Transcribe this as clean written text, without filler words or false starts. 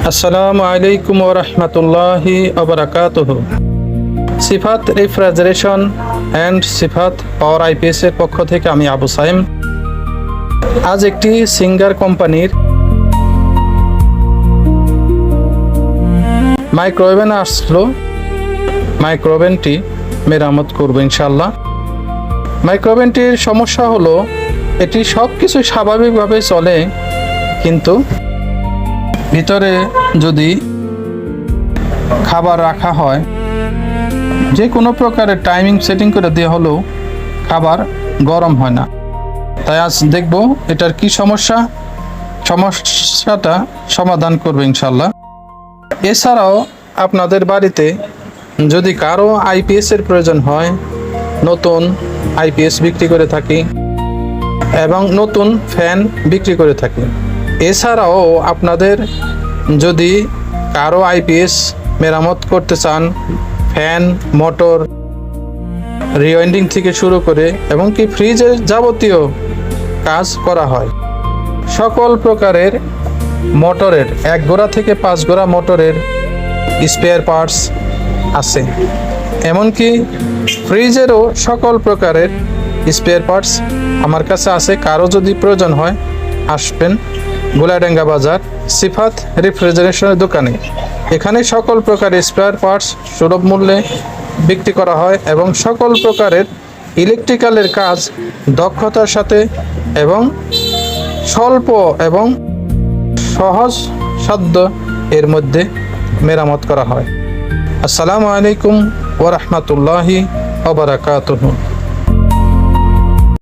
আসসালামু আলাইকুম ওয়া রাহমাতুল্লাহি ওয়া বারাকাতুহু। Sifat refrigeration and Sifat power IPS এর পক্ষ থেকে আমি আবু সাইম। আজ একটি সিঙ্গার কোম্পানির মাইক্রোওভেন আসলো। মাইক্রোওভেনটি মেরামত করব ইনশাআল্লাহ। মাইক্রোওভেনটির সমস্যা হলো এটি সব কিছু স্বাভাবিকভাবে চলে, কিন্তু ভিতরে যদি খাবার রাখা হয়, যে কোনো প্রকারের টাইমিং সেটিং করে দেওয়া হলেও খাবার গরম হয় না। তাই আজ দেখব এটার কি সমস্যাটা সমাধান করবে ইনশাল্লাহ। এছাড়াও আপনাদের বাড়িতে যদি কারো আইপিএস এর প্রয়োজন হয়, নতুন আইপিএস বিক্রি করে থাকি এবং নতুন ফ্যান বিক্রি করে থাকি। এছাড়াও আপনাদের যদি কারো আইপিএস মেরামত করতে চান, ফ্যান, মোটর, রিওয়াইন্ডিং থেকে শুরু করে এবং কি ফ্রিজের যাবতীয় কাজ করা হয়, সকল প্রকারের মোটরের 1 গোড়া থেকে 5 গোড়া মোটরের স্পেয়ার পার্টস আছে। এমনকি ফ্রিজেরও সকল প্রকারের স্পেয়ার পার্টস আমার কাছে আছে। কারো যদি প্রয়োজন হয় আসবেন গোলাডাঙ্গা বাজার সিফাত রেফ্রিজারেশনের দোকানে। এখানে সকল প্রকার স্পেয়ার পার্টস সুলভ মূল্যে বিক্রি করা হয় এবং সকল প্রকারের ইলেকট্রিক্যালের কাজ দক্ষতার সাথে এবং স্বল্প এবং সহজ সাধ্য এর মধ্যে মেরামত করা হয়। আসসালামু আলাইকুম ওয়া রাহমাতুল্লাহি ওয়া বারাকাতুহু।